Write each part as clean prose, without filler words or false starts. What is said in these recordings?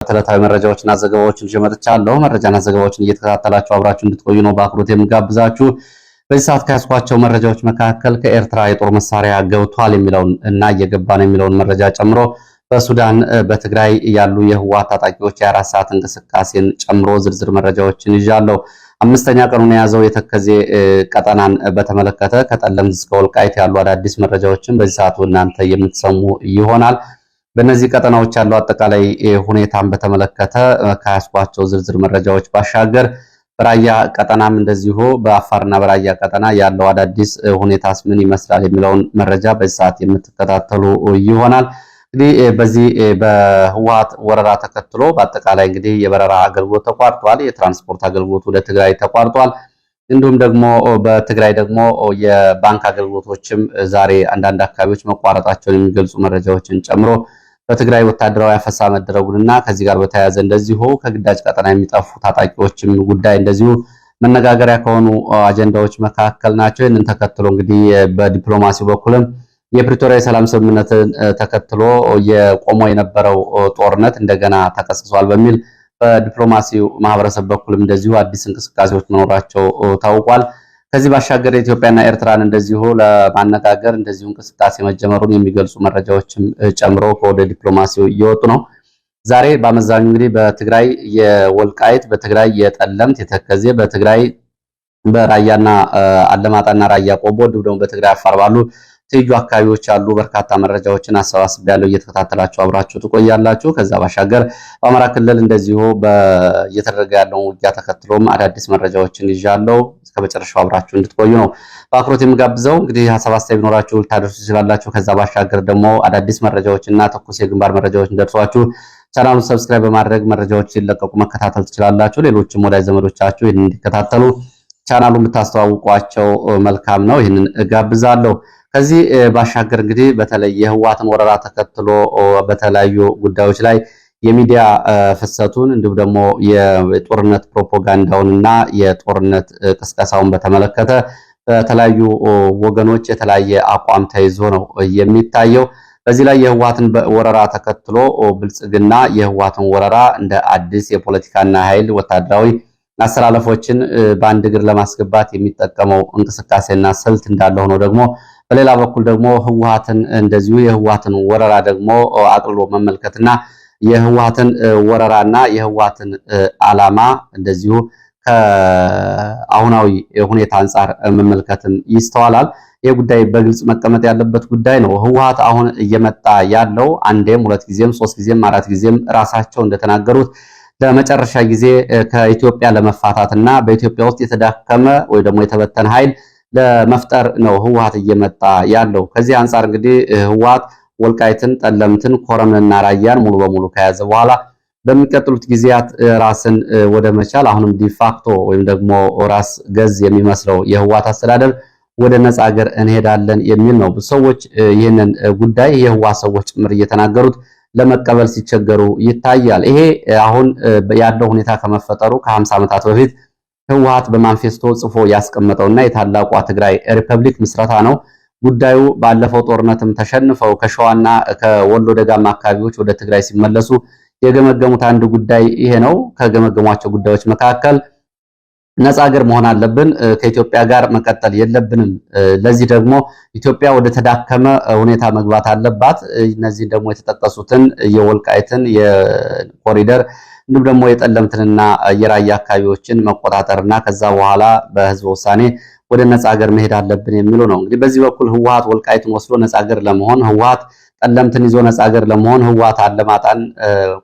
ተለታዊ መረጃዎችና ዘገባዎችን ይዤ መጥቻለሁ። መረጃና ዘገባዎችን እየተከታተላችሁ አብራችሁ እንድትቆዩ ነው በአክብሮት የምጋብዛችሁ። በዚህ ሰዓት ከያዝኳቸው መረጃዎች መካከል ከኤርትራ የጦር መሳሪያ ገብቷል የሚለውን እና እየገባ ነው የሚለውን መረጃ ጨምሮ በሱዳን በትግራይ ያሉ የህወሓት ታጣቂዎች የ4 ሰዓት እንቅስቃሴን ጨምሮ ዝርዝር መረጃዎችን ይዣለሁ። አምስተኛ ቀኑን የያዘው የተከዜ ቀጠናን በተመለከተ ከጠለምት እስከ ወልቃይት ያሉ አዳዲስ መረጃዎችን በዚህ ሰዓት እናንተ የምትሰሙ ይሆናል። በእነዚህ ቀጠናዎች ያለው አጠቃላይ ሁኔታን በተመለከተ ከያዝኳቸው ዝርዝር መረጃዎች ባሻገር በራያ ቀጠናም እንደዚሁ በአፋርና በራያ ቀጠና ያለው አዳዲስ ሁኔታስ ምን ይመስላል የሚለውን መረጃ በዚህ ሰዓት የምትከታተሉ ይሆናል። እንግዲህ በዚህ በህወሓት ወረራ ተከትሎ በአጠቃላይ እንግዲህ የበረራ አገልግሎት ተቋርጧል። የትራንስፖርት አገልግሎት ወደ ትግራይ ተቋርጧል። እንዲሁም ደግሞ በትግራይ ደግሞ የባንክ አገልግሎቶችም ዛሬ አንዳንድ አካባቢዎች መቋረጣቸውን የሚገልጹ መረጃዎችን ጨምሮ በትግራይ ወታደራዊ አፈሳ መደረጉንና ከዚህ ጋር በተያያዘ እንደዚሁ ከግዳጅ ቀጠና የሚጠፉ ታጣቂዎችም ጉዳይ እንደዚሁ መነጋገሪያ ከሆኑ አጀንዳዎች መካከል ናቸው። ይህንን ተከትሎ እንግዲህ በዲፕሎማሲው በኩልም የፕሪቶሪያ የሰላም ስምምነትን ተከትሎ የቆሞ የነበረው ጦርነት እንደገና ተቀስቅሷል በሚል በዲፕሎማሲው ማህበረሰብ በኩልም እንደዚሁ አዲስ እንቅስቃሴዎች መኖራቸው ታውቋል። ከዚህ ባሻገር ኢትዮጵያና ኤርትራን እንደዚሁ ለማነጋገር እንደዚሁ እንቅስቃሴ መጀመሩን የሚገልጹ መረጃዎችም ጨምሮ ከወደ ዲፕሎማሲው እየወጡ ነው። ዛሬ በአመዛኙ እንግዲህ በትግራይ የወልቃይት፣ በትግራይ የጠለምት የተከዜ፣ በትግራይ በራያና አለማጣና ራያ ቆቦ እንዲሁም ደግሞ በትግራይ አፋር ባሉ ትይዩ አካባቢዎች ያሉ በርካታ መረጃዎችን አሰባስቤያለሁ። እየተከታተላችሁ አብራችሁ ትቆያላችሁ። ከዛ ባሻገር በአማራ ክልል እንደዚሁ እየተደረገ ያለውን ውጊያ ተከትሎም አዳዲስ መረጃዎችን ይዣለሁ። እስከ መጨረሻው አብራችሁ እንድትቆዩ ነው በአክብሮት የምጋብዘው። እንግዲህ ሀሳብ አስተያየት ቢኖራችሁ ልታደርሱ ትችላላችሁ። ከዛ ባሻገር ደግሞ አዳዲስ መረጃዎችና ትኩስ የግንባር መረጃዎች እንደርሷችሁ ቻናሉን ሰብስክራይብ በማድረግ መረጃዎች ሲለቀቁ መከታተል ትችላላችሁ። ሌሎችም ወዳጅ ዘመዶቻችሁ ይህንን እንዲከታተሉ ቻናሉን ብታስተዋውቋቸው መልካም ነው። ይህንን እጋብዛለሁ። ከዚህ ባሻገር እንግዲህ በተለይ የህወሓትን ወረራ ተከትሎ በተለያዩ ጉዳዮች ላይ የሚዲያ ፍሰቱን እንዲሁም ደግሞ የጦርነት ፕሮፓጋንዳውንና የጦርነት ቅስቀሳውን በተመለከተ በተለያዩ ወገኖች የተለያየ አቋም ተይዞ ነው የሚታየው። በዚህ ላይ የህወሓትን ወረራ ተከትሎ ብልጽግና የህወሓትን ወረራ እንደ አዲስ የፖለቲካና ኃይል ወታደራዊ አሰላለፎችን በአንድ እግር ለማስገባት የሚጠቀመው እንቅስቃሴና ስልት እንዳለ ሆኖ ደግሞ በሌላ በኩል ደግሞ ህወሓትን እንደዚሁ የህወሓትን ወረራ ደግሞ አቅልሎ መመልከትና የህወሓትን ወረራና የህወሓትን ዓላማ እንደዚሁ ከአሁናዊ ሁኔታ አንጻር መመልከትም ይስተዋላል። ይህ ጉዳይ በግልጽ መቀመጥ ያለበት ጉዳይ ነው። ህወሓት አሁን እየመጣ ያለው አንዴም ሁለት ጊዜም ሶስት ጊዜም አራት ጊዜም ራሳቸው እንደተናገሩት ለመጨረሻ ጊዜ ከኢትዮጵያ ለመፋታትና በኢትዮጵያ ውስጥ የተዳከመ ወይ ደግሞ የተበተነ ኃይል ለመፍጠር ነው ህወሓት እየመጣ ያለው። ከዚህ አንጻር እንግዲህ ህወሓት ወልቃይትን፣ ጠለምትን፣ ኮረምንና ራያን ሙሉ በሙሉ ከያዘ በኋላ በሚቀጥሉት ጊዜያት ራስን ወደ መቻል አሁንም ዲፋክቶ ወይም ደግሞ ራስ ገዝ የሚመስለው የህወሓት አስተዳደር ወደ ነፃ ሀገር እንሄዳለን የሚል ነው። ሰዎች ይህንን ጉዳይ የህወሓት ሰዎች ጭምር እየተናገሩት ለመቀበል ሲቸገሩ ይታያል። ይሄ አሁን ያለው ሁኔታ ከመፈጠሩ ከ50 ዓመታት በፊት ህወሓት በማንፌስቶ ጽፎ ያስቀመጠውና የታላቋ ትግራይ ሪፐብሊክ ምስረታ ነው። ጉዳዩ ባለፈው ጦርነትም ተሸንፈው ከሸዋና ከወሎ ደጋማ አካባቢዎች ወደ ትግራይ ሲመለሱ የገመገሙት አንድ ጉዳይ ይሄ ነው። ከገመገሟቸው ጉዳዮች መካከል ነፃ ሀገር መሆን አለብን፣ ከኢትዮጵያ ጋር መቀጠል የለብንም። ለዚህ ደግሞ ኢትዮጵያ ወደ ተዳከመ ሁኔታ መግባት አለባት። እነዚህ ደግሞ የተጠቀሱትን የወልቃይትን የኮሪደር እንዲሁም ደግሞ የጠለምትንና የራያ አካባቢዎችን መቆጣጠርና ከዛ በኋላ በህዝብ ውሳኔ ወደ ነፃ ሀገር መሄድ አለብን የሚሉ ነው። እንግዲህ በዚህ በኩል ህወሓት ወልቃይትን ወስዶ ነፃ ሀገር ለመሆን፣ ህወሓት ጠለምትን ይዞ ነፃ ሀገር ለመሆን፣ ህወሓት አለማጣን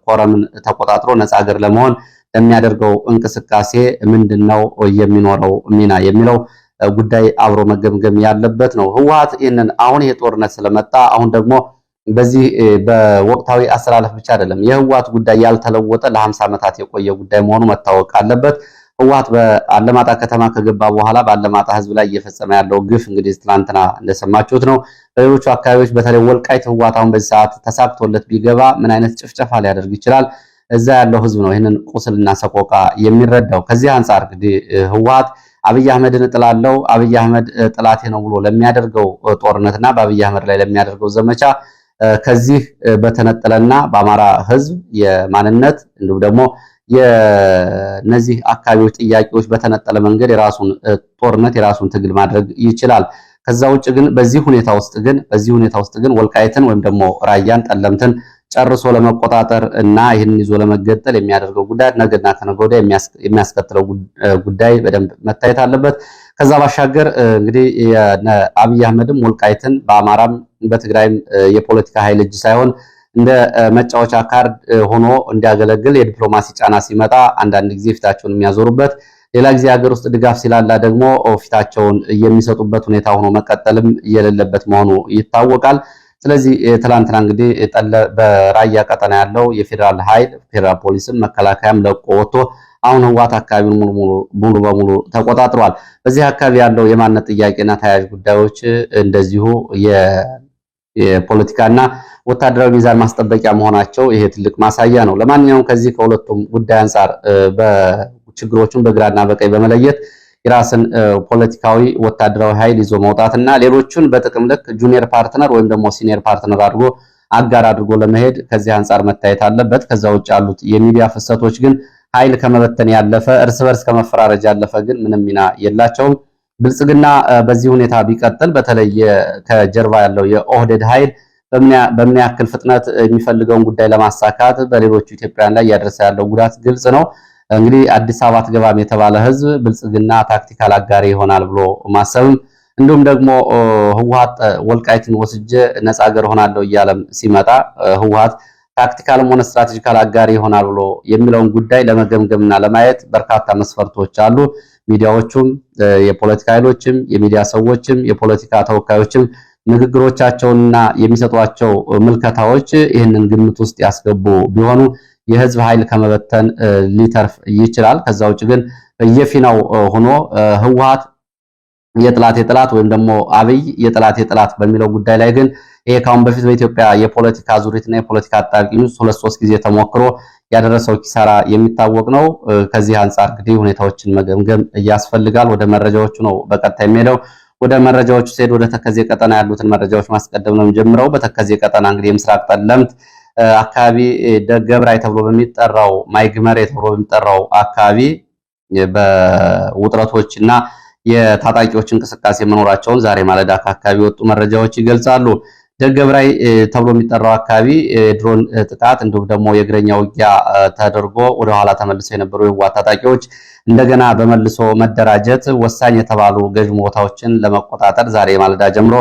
ኮረምን ተቆጣጥሮ ነፃ ሀገር ለመሆን የሚያደርገው እንቅስቃሴ ምንድነው የሚኖረው ሚና የሚለው ጉዳይ አብሮ መገምገም ያለበት ነው። ህወሓት ይህንን አሁን ይሄ ጦርነት ስለመጣ አሁን ደግሞ በዚህ በወቅታዊ አሰላለፍ ብቻ አይደለም የህወሓት ጉዳይ ያልተለወጠ ለ50 ዓመታት የቆየ ጉዳይ መሆኑ መታወቅ አለበት። ህወሓት በአለማጣ ከተማ ከገባ በኋላ በአለማጣ ህዝብ ላይ እየፈጸመ ያለው ግፍ እንግዲህ ትናንትና እንደሰማችሁት ነው። በሌሎቹ አካባቢዎች በተለይ ወልቃይት ህወሓት አሁን በዚህ ሰዓት ተሳክቶለት ቢገባ ምን አይነት ጭፍጨፋ ሊያደርግ ይችላል? እዛ ያለው ህዝብ ነው ይህንን ቁስልና ሰቆቃ የሚረዳው። ከዚህ አንጻር እንግዲህ ህወሓት አብይ አህመድን እጥላለሁ፣ አብይ አህመድ ጥላቴ ነው ብሎ ለሚያደርገው ጦርነትና በአብይ አህመድ ላይ ለሚያደርገው ዘመቻ ከዚህ በተነጠለና በአማራ ህዝብ የማንነት እንዲሁም ደግሞ የነዚህ አካባቢዎች ጥያቄዎች በተነጠለ መንገድ የራሱን ጦርነት የራሱን ትግል ማድረግ ይችላል። ከዛ ውጭ ግን በዚህ ሁኔታ ውስጥ ግን ወልቃይትን ወይም ደግሞ ራያን ጠለምትን ጨርሶ ለመቆጣጠር እና ይህንን ይዞ ለመገጠል የሚያደርገው ጉዳይ ነገና ከነገ ወዲያ የሚያስከትለው ጉዳይ በደንብ መታየት አለበት። ከዛ ባሻገር እንግዲህ አብይ አህመድም ወልቃይትን በአማራም በትግራይም የፖለቲካ ኃይል እጅ ሳይሆን እንደ መጫወቻ ካርድ ሆኖ እንዲያገለግል የዲፕሎማሲ ጫና ሲመጣ አንዳንድ ጊዜ ፊታቸውን የሚያዞሩበት፣ ሌላ ጊዜ ሀገር ውስጥ ድጋፍ ሲላላ ደግሞ ፊታቸውን የሚሰጡበት ሁኔታ ሆኖ መቀጠልም የሌለበት መሆኑ ይታወቃል። ስለዚህ ትላንትና እንግዲህ በራያ ቀጠና ያለው የፌዴራል ኃይል ፌዴራል ፖሊስም መከላከያም ለቆ ወጥቶ አሁን ህወሓት አካባቢውን ሙሉ በሙሉ ተቆጣጥሯል። በዚህ አካባቢ ያለው የማንነት ጥያቄና ተያያዥ ጉዳዮች እንደዚሁ የፖለቲካና ወታደራዊ ሚዛን ማስጠበቂያ መሆናቸው ይሄ ትልቅ ማሳያ ነው። ለማንኛውም ከዚህ ከሁለቱም ጉዳይ አንጻር ችግሮቹን በግራና በቀኝ በመለየት የራስን ፖለቲካዊ ወታደራዊ ኃይል ይዞ መውጣትና ሌሎቹን በጥቅም ልክ ጁኒየር ፓርትነር ወይም ደግሞ ሲኒየር ፓርትነር አድርጎ አጋር አድርጎ ለመሄድ ከዚህ አንጻር መታየት አለበት። ከዛ ውጭ ያሉት የሚዲያ ፍሰቶች ግን ኃይል ከመበተን ያለፈ እርስ በርስ ከመፈራረጅ ያለፈ ግን ምንም ሚና የላቸውም። ብልጽግና በዚህ ሁኔታ ቢቀጥል በተለይ ከጀርባ ያለው የኦህዴድ ኃይል በምን ያክል ፍጥነት የሚፈልገውን ጉዳይ ለማሳካት በሌሎቹ ኢትዮጵያውያን ላይ እያደረሰ ያለው ጉዳት ግልጽ ነው። እንግዲህ አዲስ አበባ አትገባም የተባለ ህዝብ ብልጽግና ታክቲካል አጋሪ ይሆናል ብሎ ማሰብም እንዲሁም ደግሞ ህወሓት ወልቃይትን ወስጄ ነፃ ሀገር ሆናለሁ እያለም ሲመጣ ህወሓት ታክቲካልም ሆነ ስትራቴጂካል አጋሪ ይሆናል ብሎ የሚለውን ጉዳይ ለመገምገምና ለማየት በርካታ መስፈርቶች አሉ። ሚዲያዎቹም የፖለቲካ ኃይሎችም የሚዲያ ሰዎችም የፖለቲካ ተወካዮችም ንግግሮቻቸውንና የሚሰጧቸው ምልከታዎች ይህንን ግምት ውስጥ ያስገቡ ቢሆኑ የህዝብ ኃይል ከመበተን ሊተርፍ ይችላል። ከዛ ውጭ ግን በየፊናው ሆኖ ህወሓት የጥላት ወይም ደግሞ አብይ የጥላት በሚለው ጉዳይ ላይ ግን ይሄ ካሁን በፊት በኢትዮጵያ የፖለቲካ ዙሪትና የፖለቲካ አጣብቂኝ ውስጥ 2-3 ጊዜ ተሞክሮ ያደረሰው ኪሳራ የሚታወቅ ነው። ከዚህ አንጻር እንግዲህ ሁኔታዎችን መገምገም ያስፈልጋል። ወደ መረጃዎቹ ነው በቀጣይ የሚሄደው። ወደ መረጃዎቹ ሲሄድ ወደ ተከዜ ቀጠና ያሉትን መረጃዎች ማስቀደም ነው የምጀምረው። በተከዜ ቀጠና እንግዲህ የምስራቅ ጠለምት አካባቢ ደገብራይ ተብሎ በሚጠራው ማይግመሬ ተብሎ በሚጠራው አካባቢ በውጥረቶችና የታጣቂዎች እንቅስቃሴ መኖራቸውን ዛሬ ማለዳ ከአካባቢ ወጡ መረጃዎች ይገልጻሉ። ደገብራይ ተብሎ የሚጠራው አካባቢ ድሮን ጥቃት እንዲሁም ደግሞ የእግረኛ ውጊያ ተደርጎ ወደ ኋላ ተመልሰው የነበሩ የህወሓት ታጣቂዎች እንደገና በመልሶ መደራጀት ወሳኝ የተባሉ ገዥ ቦታዎችን ለመቆጣጠር ዛሬ ማለዳ ጀምሮ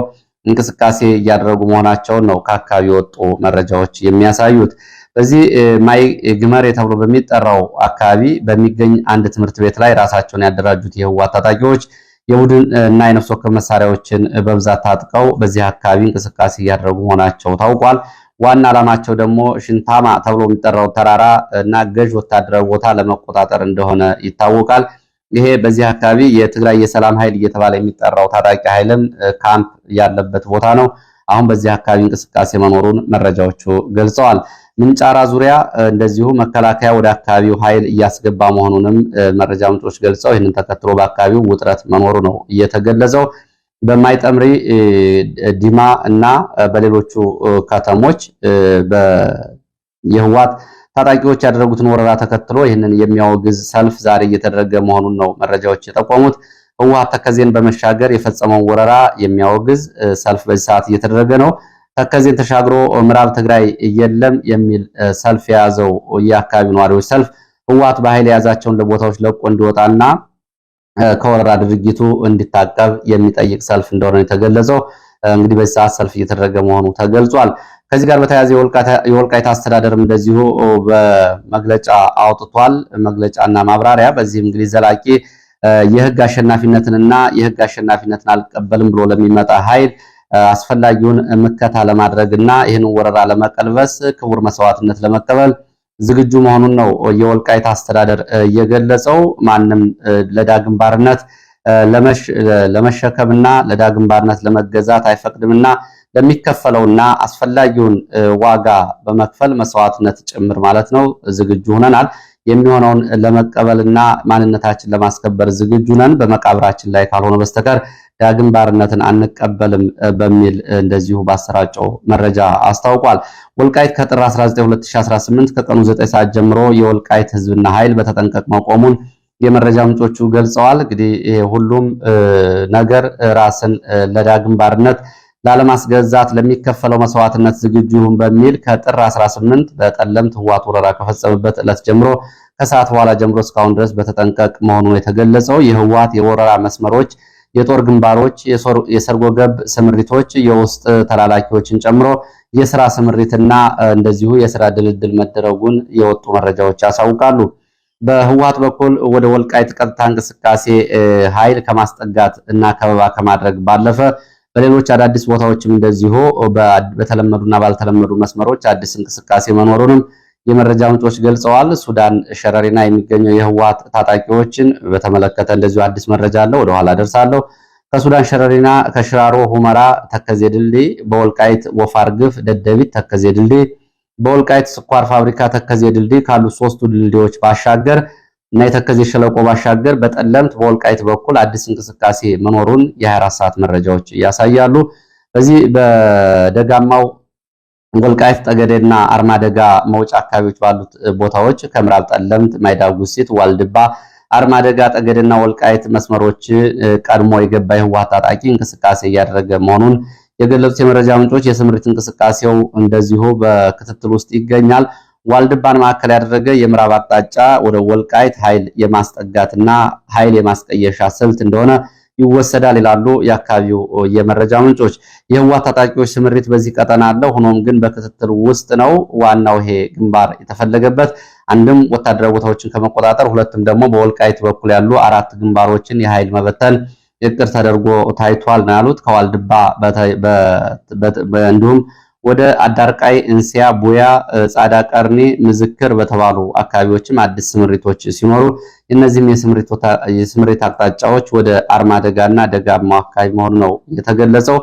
እንቅስቃሴ እያደረጉ መሆናቸውን ነው ከአካባቢ የወጡ መረጃዎች የሚያሳዩት። በዚህ ማይ ግመሬ ተብሎ በሚጠራው አካባቢ በሚገኝ አንድ ትምህርት ቤት ላይ ራሳቸውን ያደራጁት የህወሓት ታጣቂዎች የቡድን እና የነፍስ ወከፍ መሳሪያዎችን በብዛት ታጥቀው በዚህ አካባቢ እንቅስቃሴ እያደረጉ መሆናቸው ታውቋል። ዋና ዓላማቸው ደግሞ ሽንታማ ተብሎ የሚጠራው ተራራ እና ገዥ ወታደራዊ ቦታ ለመቆጣጠር እንደሆነ ይታወቃል። ይሄ በዚህ አካባቢ የትግራይ የሰላም ኃይል እየተባለ የሚጠራው ታጣቂ ኃይልም ካምፕ ያለበት ቦታ ነው። አሁን በዚህ አካባቢ እንቅስቃሴ መኖሩን መረጃዎቹ ገልጸዋል። ምንጫራ ዙሪያ እንደዚሁ መከላከያ ወደ አካባቢው ኃይል እያስገባ መሆኑንም መረጃ ምንጮች ገልጸው ይህንን ተከትሎ በአካባቢው ውጥረት መኖሩ ነው እየተገለጸው። በማይጠምሪ ዲማ እና በሌሎቹ ከተሞች የህወሓት ታጣቂዎች ያደረጉትን ወረራ ተከትሎ ይህንን የሚያወግዝ ሰልፍ ዛሬ እየተደረገ መሆኑን ነው መረጃዎች የጠቆሙት። ህወሓት ተከዜን በመሻገር የፈጸመውን ወረራ የሚያወግዝ ሰልፍ በዚህ ሰዓት እየተደረገ ነው። ተከዜን ተሻግሮ ምዕራብ ትግራይ የለም የሚል ሰልፍ የያዘው የአካባቢ ነዋሪዎች ሰልፍ ህወሓት በኃይል የያዛቸውን ቦታዎች ለቆ እንዲወጣና ከወረራ ድርጊቱ እንዲታቀብ የሚጠይቅ ሰልፍ እንደሆነ የተገለጸው። እንግዲህ በዚህ ሰዓት ሰልፍ እየተደረገ መሆኑ ተገልጿል። ከዚህ ጋር በተያያዘ የወልቃይት አስተዳደርም እንደዚሁ በመግለጫ አውጥቷል። መግለጫና ማብራሪያ በዚህም እንግዲህ ዘላቂ የህግ አሸናፊነትንና የህግ አሸናፊነትን አልቀበልም ብሎ ለሚመጣ ኃይል አስፈላጊውን ምከታ ለማድረግና ይህንን ወረራ ለመቀልበስ ክቡር መስዋዕትነት ለመቀበል ዝግጁ መሆኑን ነው የወልቃይት አስተዳደር የገለጸው። ማንም ለዳግም ባርነት ለመሸከምና ለዳግም ባርነት ለመገዛት አይፈቅድምና ለሚከፈለውና አስፈላጊውን ዋጋ በመክፈል መስዋዕትነት ጭምር ማለት ነው ዝግጁ ሆነናል። የሚሆነውን ለመቀበልና ማንነታችን ለማስከበር ዝግጁ ነን፣ በመቃብራችን ላይ ካልሆነ በስተቀር ዳግም ባርነትን አንቀበልም በሚል እንደዚሁ ባሰራጨው መረጃ አስታውቋል። ወልቃይት ከጥር 19 2018 ከቀኑ 9 ሰዓት ጀምሮ የወልቃይት ህዝብና ኃይል በተጠንቀቅ መቆሙን የመረጃ ምንጮቹ ገልጸዋል። እንግዲህ ሁሉም ነገር ራስን ለዳግም ባርነት ላለማስገዛት ለሚከፈለው መስዋዕትነት ዝግጁ ይሁን በሚል ከጥር 18 በጠለምት ህወሓት ወረራ ከፈጸመበት ዕለት ጀምሮ ከሰዓት በኋላ ጀምሮ እስካሁን ድረስ በተጠንቀቅ መሆኑ የተገለጸው የህወሓት የወረራ መስመሮች፣ የጦር ግንባሮች፣ የሰርጎ ገብ ስምሪቶች፣ የውስጥ ተላላኪዎችን ጨምሮ የስራ ስምሪትና እንደዚሁ የስራ ድልድል መደረጉን የወጡ መረጃዎች ያሳውቃሉ። በህወሓት በኩል ወደ ወልቃይት ቀጥታ እንቅስቃሴ ኃይል ከማስጠጋት እና ከበባ ከማድረግ ባለፈ በሌሎች አዳዲስ ቦታዎችም እንደዚሁ በተለመዱና ባልተለመዱ መስመሮች አዲስ እንቅስቃሴ መኖሩንም የመረጃ ምንጮች ገልጸዋል። ሱዳን ሸረሪና የሚገኘው የህወሓት ታጣቂዎችን በተመለከተ እንደዚሁ አዲስ መረጃ አለ፣ ወደ ኋላ ደርሳለሁ። ከሱዳን ሸረሪና ከሽራሮ ሁመራ ተከዜ ድልድይ፣ በወልቃይት ወፋር ግፍ ደደቢት ተከዜ ድልድይ፣ በወልቃይት ስኳር ፋብሪካ ተከዜ ድልድይ ካሉ ሶስቱ ድልድዮች ባሻገር እና የተከዜ ሸለቆ ባሻገር በጠለምት በወልቃይት በኩል አዲስ እንቅስቃሴ መኖሩን የ24 ሰዓት መረጃዎች ያሳያሉ። በዚህ በደጋማው ወልቃይት ጠገዴና አርማደጋ መውጫ አካባቢዎች ባሉት ቦታዎች ከምዕራብ ጠለምት፣ ማይዳጉሲት፣ ዋልድባ፣ አርማደጋ፣ ጠገዴና ወልቃይት መስመሮች ቀድሞ የገባ የህወሓት ታጣቂ እንቅስቃሴ እያደረገ መሆኑን የገለጹት የመረጃ ምንጮች የስምሪት እንቅስቃሴው እንደዚሁ በክትትል ውስጥ ይገኛል። ዋልድባን ማዕከል ያደረገ የምዕራብ አቅጣጫ ወደ ወልቃይት ኃይል የማስጠጋትና ኃይል የማስቀየሻ ስልት እንደሆነ ይወሰዳል ይላሉ የአካባቢው የመረጃ ምንጮች። የህወሓት ታጣቂዎች ስምሪት በዚህ ቀጠና አለ፣ ሆኖም ግን በክትትል ውስጥ ነው። ዋናው ይሄ ግንባር የተፈለገበት አንድም ወታደራዊ ቦታዎችን ከመቆጣጠር፣ ሁለትም ደግሞ በወልቃይት በኩል ያሉ 4 ግንባሮችን የኃይል መበተን እቅድ ተደርጎ ታይቷል ነው ያሉት። ከዋልድባ እንዲሁም ወደ አዳርቃይ፣ እንሲያ፣ ቡያ፣ ጻዳ ቀርኒ፣ ምዝክር በተባሉ አካባቢዎችም አዲስ ስምሪቶች ሲኖሩ እነዚህም የስምሪት አቅጣጫዎች ወደ አርማደጋና ደጋማው አካባቢ መሆኑ ነው የተገለጸው።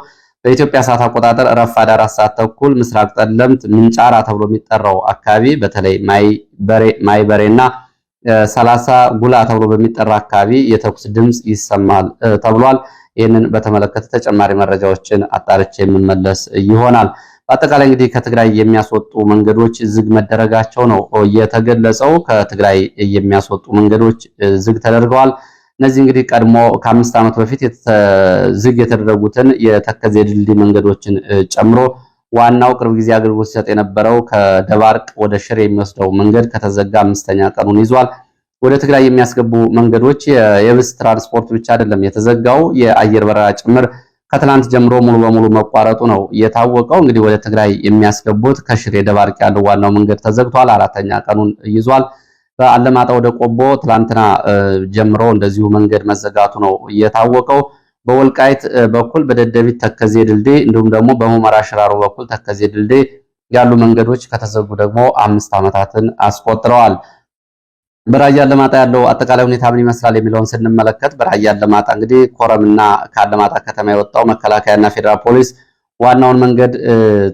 በኢትዮጵያ ሰዓት አቆጣጠር ረፋድ 4 ሰዓት ተኩል ምስራቅ ጠለምት ምንጫራ ተብሎ የሚጠራው አካባቢ በተለይ ማይበሬና 30 ጉላ ተብሎ በሚጠራ አካባቢ የተኩስ ድምጽ ይሰማል ተብሏል። ይህንን በተመለከተ ተጨማሪ መረጃዎችን አጣርቼ የምመለስ ይሆናል። በአጠቃላይ እንግዲህ ከትግራይ የሚያስወጡ መንገዶች ዝግ መደረጋቸው ነው የተገለጸው። ከትግራይ የሚያስወጡ መንገዶች ዝግ ተደርገዋል። እነዚህ እንግዲህ ቀድሞ ከ5 ዓመት በፊት ዝግ የተደረጉትን የተከዜ ድልድይ መንገዶችን ጨምሮ ዋናው ቅርብ ጊዜ አገልግሎት ሲሰጥ የነበረው ከደባርቅ ወደ ሽሬ የሚወስደው መንገድ ከተዘጋ 5ኛ ቀኑን ይዟል። ወደ ትግራይ የሚያስገቡ መንገዶች የብስ ትራንስፖርት ብቻ አይደለም የተዘጋው፣ የአየር በረራ ጭምር ከትላንት ጀምሮ ሙሉ በሙሉ መቋረጡ ነው የታወቀው። እንግዲህ ወደ ትግራይ የሚያስገቡት ከሽሬ ደባርቅ ያለው ዋናው መንገድ ተዘግቷል፣ 4ኛ ቀኑን ይዟል። በአለማጣ ወደ ቆቦ ትላንትና ጀምሮ እንደዚሁ መንገድ መዘጋቱ ነው የታወቀው። በወልቃይት በኩል በደደቢት ተከዜ ድልድይ እንዲሁም ደግሞ በሁመራ ሽራሮ በኩል ተከዜ ድልድይ ያሉ መንገዶች ከተዘጉ ደግሞ 5 ዓመታትን አስቆጥረዋል። በራያ አለማጣ ያለው አጠቃላይ ሁኔታ ምን ይመስላል የሚለውን ስንመለከት በራያ አለማጣ እንግዲህ ኮረምና ከአለማጣ ከተማ የወጣው መከላከያና ፌዴራል ፖሊስ ዋናውን መንገድ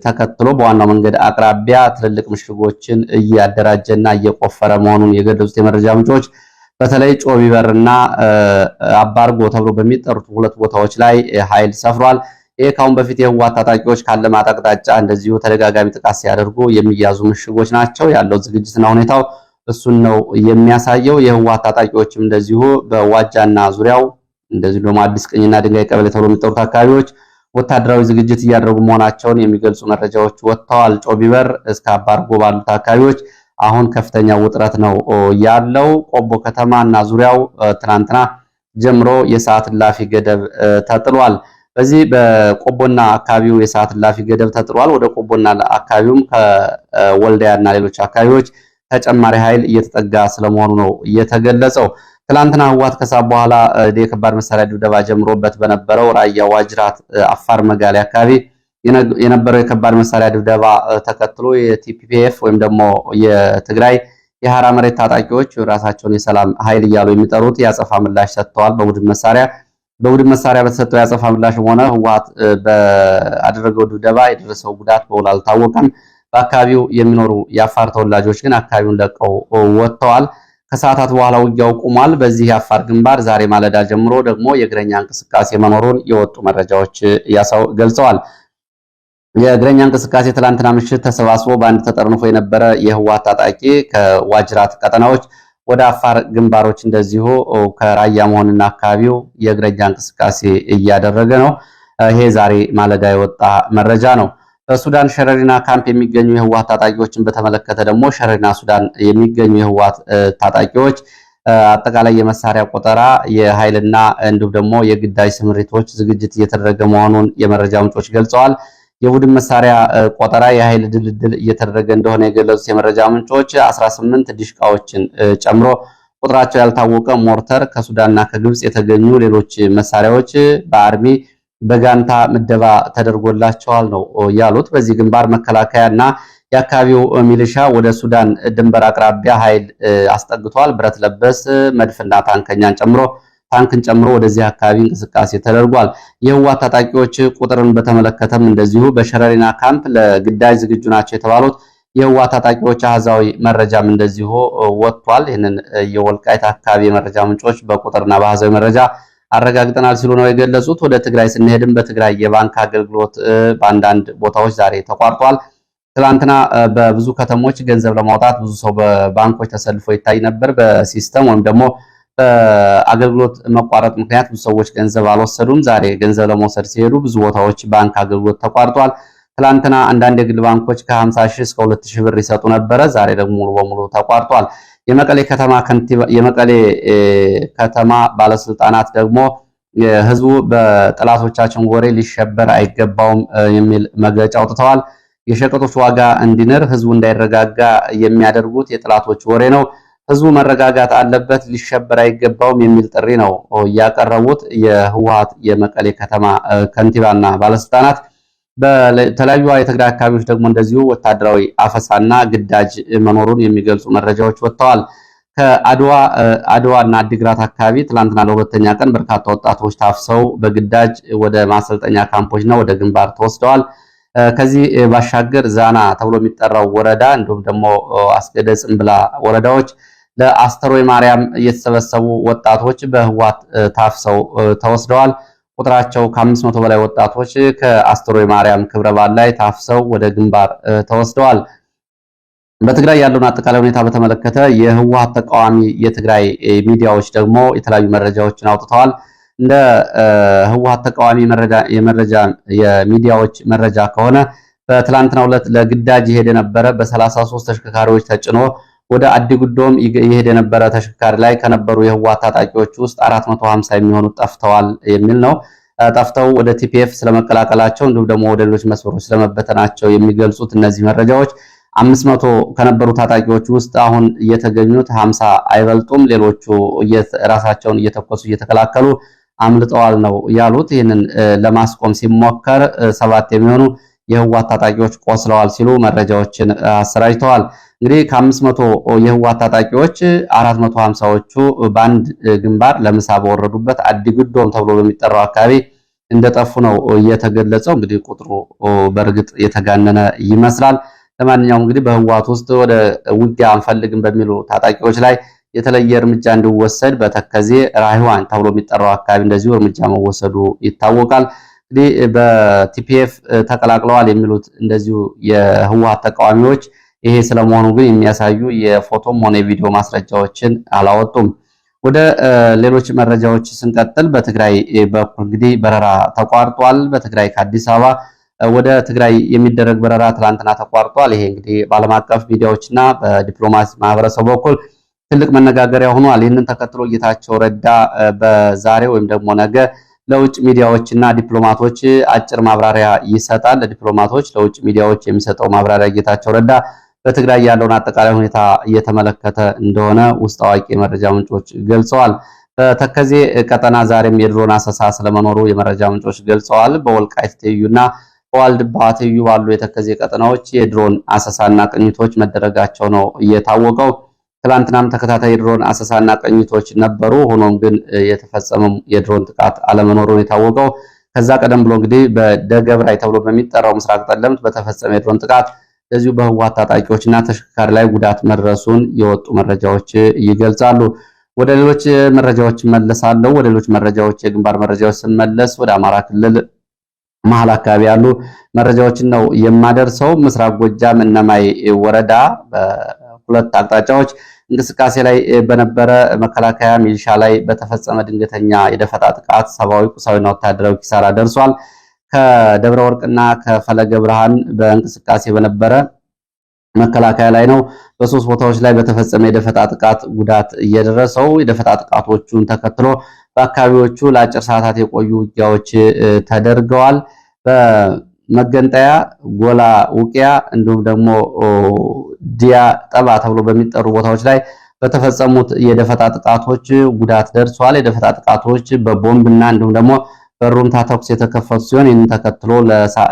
ተከትሎ በዋናው መንገድ አቅራቢያ ትልልቅ ምሽጎችን እያደራጀና እየቆፈረ መሆኑን የገለጹት የመረጃ ምንጮች በተለይ ጮቢበርና አባርጎ ተብሎ በሚጠሩት 2 ቦታዎች ላይ ኃይል ሰፍሯል። ይሄ ካሁን በፊት የህወሓት ታጣቂዎች ካለማጣ አቅጣጫ እንደዚሁ ተደጋጋሚ ጥቃት ሲያደርጉ የሚያዙ ምሽጎች ናቸው። ያለው ዝግጅትና ሁኔታው እሱን ነው የሚያሳየው። የህወሓት ታጣቂዎችም እንደዚሁ በዋጃና ዙሪያው እንደዚሁ ደግሞ አዲስ ቅኝና ድንጋይ ቀበሌ ተብሎ የሚጠሩት አካባቢዎች ወታደራዊ ዝግጅት እያደረጉ መሆናቸውን የሚገልጹ መረጃዎች ወጥተዋል። ጮቢበር እስከ አባርጎ ባሉት አካባቢዎች አሁን ከፍተኛ ውጥረት ነው ያለው። ቆቦ ከተማ እና ዙሪያው ትናንትና ጀምሮ የሰዓት እላፊ ገደብ ተጥሏል። በዚህ በቆቦና አካባቢው የሰዓት እላፊ ገደብ ተጥሏል። ወደ ቆቦና አካባቢውም ከወልዲያና ሌሎች አካባቢዎች ተጨማሪ ኃይል እየተጠጋ ስለመሆኑ ነው የተገለጸው። ትላንትና ህወሓት ከሰዓት በኋላ የከባድ መሳሪያ ድብደባ ጀምሮበት በነበረው ራያ ዋጅራት አፋር መጋሌ አካባቢ የነበረው የከባድ መሳሪያ ድብደባ ተከትሎ የቲፒፒኤፍ ወይም ደግሞ የትግራይ የሐራ መሬት ታጣቂዎች ራሳቸውን የሰላም ኃይል እያሉ የሚጠሩት ያጸፋ ምላሽ ሰጥተዋል። በቡድን መሳሪያ በተሰጠው ያጸፋ ምላሽም ሆነ ህወሓት በአደረገው ድብደባ የደረሰው ጉዳት በውል አልታወቀም። በአካባቢው የሚኖሩ የአፋር ተወላጆች ግን አካባቢውን ለቀው ወጥተዋል። ከሰዓታት በኋላ ውጊያው ቆሟል። በዚህ የአፋር ግንባር ዛሬ ማለዳ ጀምሮ ደግሞ የእግረኛ እንቅስቃሴ መኖሩን የወጡ መረጃዎች ገልጸዋል። የእግረኛ እንቅስቃሴ ትላንትና ምሽት ተሰባስቦ በአንድ ተጠርንፎ የነበረ የህወሓት ታጣቂ ከዋጅራት ቀጠናዎች ወደ አፋር ግንባሮች እንደዚሁ ከራያ መሆንና አካባቢው የእግረኛ እንቅስቃሴ እያደረገ ነው። ይሄ ዛሬ ማለዳ የወጣ መረጃ ነው። በሱዳን ሸረሪና ካምፕ የሚገኙ የህወሓት ታጣቂዎችን በተመለከተ ደግሞ ሸረሪና ሱዳን የሚገኙ የህወሓት ታጣቂዎች አጠቃላይ የመሳሪያ ቆጠራ፣ የኃይልና እንዲሁም ደግሞ የግዳጅ ስምሪቶች ዝግጅት እየተደረገ መሆኑን የመረጃ ምንጮች ገልጸዋል። የቡድን መሳሪያ ቆጠራ፣ የኃይል ድልድል እየተደረገ እንደሆነ የገለጹት የመረጃ ምንጮች 18 ዲሽቃዎችን ጨምሮ ቁጥራቸው ያልታወቀ ሞርተር፣ ከሱዳንና ከግብጽ የተገኙ ሌሎች መሳሪያዎች በአርሚ በጋንታ ምደባ ተደርጎላቸዋል ነው ያሉት። በዚህ ግንባር መከላከያና የአካባቢው ሚሊሻ ወደ ሱዳን ድንበር አቅራቢያ ኃይል አስጠግቷል። ብረት ለበስ መድፍና ታንክን ጨምሮ ወደዚህ አካባቢ እንቅስቃሴ ተደርጓል። የህወሓት ታጣቂዎች ቁጥርን በተመለከተም እንደዚሁ በሸረሪና ካምፕ ለግዳጅ ዝግጁ ናቸው የተባሉት የህወሓት ታጣቂዎች አሃዛዊ መረጃም እንደዚሁ ወጥቷል። ይህንን የወልቃይት አካባቢ የመረጃ ምንጮች በቁጥርና በአሃዛዊ መረጃ አረጋግጠናል ሲሉ ነው የገለጹት። ወደ ትግራይ ስንሄድም በትግራይ የባንክ አገልግሎት በአንዳንድ ቦታዎች ዛሬ ተቋርጧል። ትላንትና በብዙ ከተሞች ገንዘብ ለማውጣት ብዙ ሰው በባንኮች ተሰልፎ ይታይ ነበር። በሲስተም ወይም ደግሞ በአገልግሎት መቋረጥ ምክንያት ብዙ ሰዎች ገንዘብ አልወሰዱም። ዛሬ ገንዘብ ለመውሰድ ሲሄዱ ብዙ ቦታዎች ባንክ አገልግሎት ተቋርጧል። ትላንትና አንዳንድ የግል ባንኮች ከ50 ሺህ እስከ 2000 ብር ይሰጡ ነበረ። ዛሬ ደግሞ ሙሉ በሙሉ ተቋርጧል። የመቀሌ ከተማ ባለስልጣናት ደግሞ ህዝቡ በጠላቶቻችን ወሬ ሊሸበር አይገባውም የሚል መግለጫ አውጥተዋል። የሸቀጦች ዋጋ እንዲንር ህዝቡ እንዳይረጋጋ የሚያደርጉት የጠላቶች ወሬ ነው። ህዝቡ መረጋጋት አለበት፣ ሊሸበር አይገባውም የሚል ጥሪ ነው ያቀረቡት የህወሓት የመቀሌ ከተማ ከንቲባና ባለስልጣናት። በተለያዩ የትግራይ አካባቢዎች ደግሞ እንደዚሁ ወታደራዊ አፈሳና ግዳጅ መኖሩን የሚገልጹ መረጃዎች ወጥተዋል። ከአድዋና አዲግራት አካባቢ ትላንትና ለሁለተኛ ቀን በርካታ ወጣቶች ታፍሰው በግዳጅ ወደ ማሰልጠኛ ካምፖችና ወደ ግንባር ተወስደዋል። ከዚህ ባሻገር ዛና ተብሎ የሚጠራው ወረዳ እንዲሁም ደግሞ አስገደ ጽምብላ ወረዳዎች ለአስተሮይ ማርያም የተሰበሰቡ ወጣቶች በህወሓት ታፍሰው ተወስደዋል። ቁጥራቸው ከ500 በላይ ወጣቶች ከአስተሮይ ማርያም ክብረ በዓል ላይ ታፍሰው ወደ ግንባር ተወስደዋል። በትግራይ ያለውን አጠቃላይ ሁኔታ በተመለከተ የህወሓት ተቃዋሚ የትግራይ ሚዲያዎች ደግሞ የተለያዩ መረጃዎችን አውጥተዋል። እንደ ህወሓት ተቃዋሚ የሚዲያዎች መረጃ ከሆነ በትላንትናው ዕለት ለግዳጅ ይሄድ የነበረ በ33 ተሽከርካሪዎች ተጭኖ ወደ አዲጉዶም ይሄድ የነበረ ተሽከርካሪ ላይ ከነበሩ የህወሓት ታጣቂዎች ውስጥ 450 የሚሆኑ ጠፍተዋል የሚል ነው። ጠፍተው ወደ ቲፒኤፍ ስለመቀላቀላቸው እንዲሁም ደግሞ ወደ ሌሎች መስመሮች ስለመበተናቸው የሚገልጹት እነዚህ መረጃዎች 500 ከነበሩ ታጣቂዎች ውስጥ አሁን እየተገኙት 50 አይበልጡም። ሌሎቹ ራሳቸውን እየተኮሱ እየተከላከሉ አምልጠዋል ነው ያሉት። ይህንን ለማስቆም ሲሞከር 7 የሚሆኑ የህወሓት ታጣቂዎች ቆስለዋል ሲሉ መረጃዎችን አሰራጭተዋል። እንግዲህ ከ500 የህወሓት ታጣቂዎች 450ዎቹ በአንድ ግንባር ለምሳ በወረዱበት አዲጉዶም ተብሎ በሚጠራው አካባቢ እንደጠፉ ነው እየተገለጸው። እንግዲህ ቁጥሩ በእርግጥ የተጋነነ ይመስላል። ለማንኛውም እንግዲህ በህወሓት ውስጥ ወደ ውጊያ አንፈልግም በሚሉ ታጣቂዎች ላይ የተለየ እርምጃ እንዲወሰድ በተከዜ ራህዋን ተብሎ የሚጠራው አካባቢ እንደዚሁ እርምጃ መወሰዱ ይታወቃል። እንግዲህ በቲፒኤፍ ተቀላቅለዋል የሚሉት እንደዚሁ የህወሓት ተቃዋሚዎች ይሄ ስለመሆኑ ግን የሚያሳዩ የፎቶም ሆነ የቪዲዮ ማስረጃዎችን አላወጡም። ወደ ሌሎች መረጃዎች ስንቀጥል በትግራይ በኩል እንግዲህ በረራ ተቋርጧል። በትግራይ ከአዲስ አበባ ወደ ትግራይ የሚደረግ በረራ ትላንትና ተቋርጧል። ይሄ እንግዲህ በዓለም አቀፍ ሚዲያዎችና በዲፕሎማሲ ማህበረሰቡ በኩል ትልቅ መነጋገሪያ ሆኗል። ይህንን ተከትሎ ጌታቸው ረዳ በዛሬ ወይም ደግሞ ነገ ለውጭ ሚዲያዎችና ዲፕሎማቶች አጭር ማብራሪያ ይሰጣል። ለዲፕሎማቶች ለውጭ ሚዲያዎች የሚሰጠው ማብራሪያ ጌታቸው ረዳ በትግራይ ያለውን አጠቃላይ ሁኔታ እየተመለከተ እንደሆነ ውስጥ አዋቂ የመረጃ ምንጮች ገልጸዋል። በተከዜ ቀጠና ዛሬም የድሮን አሰሳ ስለመኖሩ የመረጃ ምንጮች ገልጸዋል። በወልቃይት ትይዩና በዋልድባ ትይዩ ባሉ የተከዜ ቀጠናዎች የድሮን አሰሳና ቅኝቶች መደረጋቸው ነው እየታወቀው። ትላንትናም ተከታታይ የድሮን አሰሳና ቅኝቶች ነበሩ። ሆኖም ግን የተፈጸመው የድሮን ጥቃት አለመኖሩን የታወቀው ከዛ ቀደም ብሎ እንግዲህ በደገብራይ ተብሎ በሚጠራው ምስራቅ ጠለምት በተፈጸመ የድሮን ጥቃት ለዚሁ በህወሓት ታጣቂዎችና ተሽከርካሪ ላይ ጉዳት መድረሱን የወጡ መረጃዎች ይገልጻሉ። ወደ ሌሎች መረጃዎች መለሳለሁ። ወደ ሌሎች መረጃዎች የግንባር መረጃዎች ስንመለስ ወደ አማራ ክልል መሀል አካባቢ ያሉ መረጃዎችን ነው የማደርሰው። ምስራቅ ጎጃም እነማይ ወረዳ በሁለት አቅጣጫዎች እንቅስቃሴ ላይ በነበረ መከላከያ ሚሊሻ ላይ በተፈጸመ ድንገተኛ የደፈጣ ጥቃት ሰብአዊ፣ ቁሳዊና ወታደራዊ ኪሳራ ደርሷል። ከደብረ ወርቅና ከፈለገ ብርሃን በእንቅስቃሴ በነበረ መከላከያ ላይ ነው በሶስት ቦታዎች ላይ በተፈጸመ የደፈጣ ጥቃት ጉዳት እየደረሰው። የደፈጣ ጥቃቶቹን ተከትሎ በአካባቢዎቹ ለአጭር ሰዓታት የቆዩ ውጊያዎች ተደርገዋል። በመገንጠያ፣ ጎላ ውቂያ እንዲሁም ደግሞ ዲያ ጠባ ተብሎ በሚጠሩ ቦታዎች ላይ በተፈጸሙት የደፈጣ ጥቃቶች ጉዳት ደርሷል። የደፈጣ ጥቃቶች በቦምብና እንዲሁም ደግሞ በሩምታ ተኩስ የተከፈቱ ሲሆን ይህንን ተከትሎ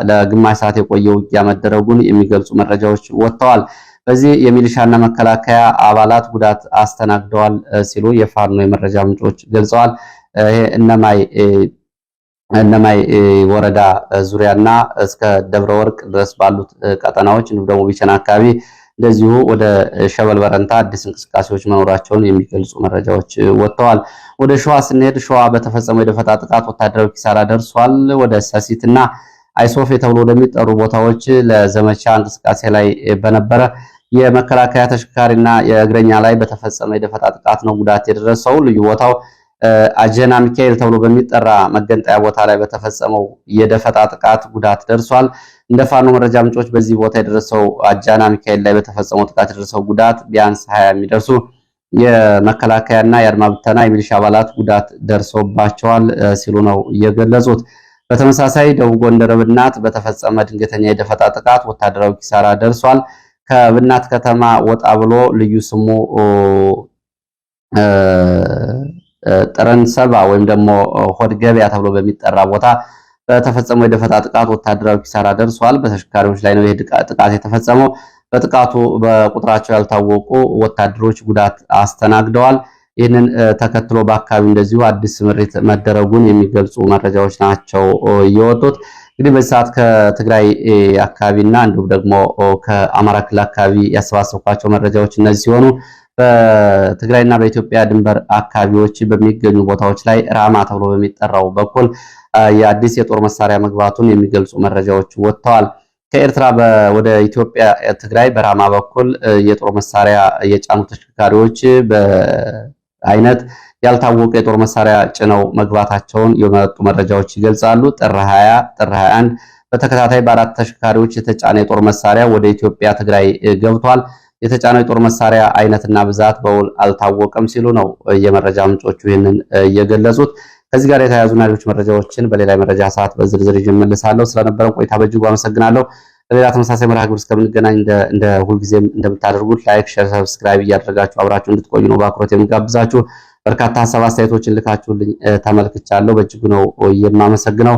ለግማሽ ሰዓት የቆየ ውጊያ መደረጉን የሚገልጹ መረጃዎች ወጥተዋል። በዚህ የሚሊሻና መከላከያ አባላት ጉዳት አስተናግደዋል ሲሉ የፋኖ የመረጃ ምንጮች ገልጸዋል። ይሄ እነማይ ወረዳ ዙሪያና እስከ ደብረ ወርቅ ድረስ ባሉት ቀጠናዎች እንዲሁም ደግሞ ቢቸና አካባቢ እንደዚሁ ወደ ሸበል በረንታ አዲስ እንቅስቃሴዎች መኖራቸውን የሚገልጹ መረጃዎች ወጥተዋል። ወደ ሸዋ ስንሄድ ሸዋ በተፈጸመው የደፈጣ ጥቃት ወታደራዊ ኪሳራ ደርሷል። ወደ ሰሲትና አይሶፌ ተብሎ ወደሚጠሩ ቦታዎች ለዘመቻ እንቅስቃሴ ላይ በነበረ የመከላከያ ተሽከርካሪና የእግረኛ ላይ በተፈጸመ የደፈጣ ጥቃት ነው ጉዳት የደረሰው። ልዩ ቦታው አጀና ሚካኤል ተብሎ በሚጠራ መገንጠያ ቦታ ላይ በተፈጸመው የደፈጣ ጥቃት ጉዳት ደርሷል። እንደ ፋኖ መረጃ ምንጮች በዚህ ቦታ የደረሰው አጃና ሚካኤል ላይ በተፈጸመው ጥቃት የደረሰው ጉዳት ቢያንስ 20 የሚደርሱ የመከላከያና የአድማ ብተና የሚሊሻ አባላት ጉዳት ደርሶባቸዋል ሲሉ ነው የገለጹት። በተመሳሳይ ደቡብ ጎንደር ብናት በተፈጸመ ድንገተኛ የደፈጣ ጥቃት ወታደራዊ ኪሳራ ደርሷል። ከብናት ከተማ ወጣ ብሎ ልዩ ስሙ ጥረን ሰባ ወይም ደግሞ ሆድ ገበያ ተብሎ በሚጠራ ቦታ በተፈጸመው የደፈጣ ጥቃት ወታደራዊ ኪሳራ ደርሷል። በተሽከርካሪዎች ላይ ነው ይህ ጥቃት የተፈጸመው። በጥቃቱ በቁጥራቸው ያልታወቁ ወታደሮች ጉዳት አስተናግደዋል። ይህንን ተከትሎ በአካባቢው እንደዚሁ አዲስ ስምሪት መደረጉን የሚገልጹ መረጃዎች ናቸው የወጡት። እንግዲህ በዚህ ሰዓት ከትግራይ አካባቢና እንዲሁም ደግሞ ከአማራ ክልል አካባቢ ያሰባሰብኳቸው መረጃዎች እነዚህ ሲሆኑ በትግራይና በኢትዮጵያ ድንበር አካባቢዎች በሚገኙ ቦታዎች ላይ ራማ ተብሎ በሚጠራው በኩል የአዲስ የጦር መሳሪያ መግባቱን የሚገልጹ መረጃዎች ወጥተዋል። ከኤርትራ ወደ ኢትዮጵያ ትግራይ በራማ በኩል የጦር መሳሪያ የጫኑ ተሽከርካሪዎች በአይነት ያልታወቀ የጦር መሳሪያ ጭነው መግባታቸውን የመጡ መረጃዎች ይገልጻሉ። ጥር 20፣ ጥር 21 በተከታታይ በአራት ተሽከርካሪዎች የተጫነ የጦር መሳሪያ ወደ ኢትዮጵያ ትግራይ ገብቷል። የተጫነው የጦር መሳሪያ አይነትና ብዛት በውል አልታወቀም ሲሉ ነው የመረጃ ምንጮቹ ይህንን የገለጹት። ከዚህ ጋር የተያያዙ ሌሎች መረጃዎችን በሌላ መረጃ ሰዓት በዝርዝር ይዤ እመለሳለሁ። ስለነበረን ቆይታ በእጅጉ አመሰግናለሁ። በሌላ ተመሳሳይ መርሃ ግብር እስከምንገናኝ እንደ ሁልጊዜም እንደምታደርጉት ላይክ፣ ሼር፣ ሰብስክራይብ እያደረጋችሁ አብራችሁ እንድትቆዩ ነው በአክብሮት የምጋብዛችሁ። በርካታ ሀሳብ አስተያየቶችን ልካችሁልኝ ተመልክቻለሁ። በእጅጉ ነው የማመሰግነው።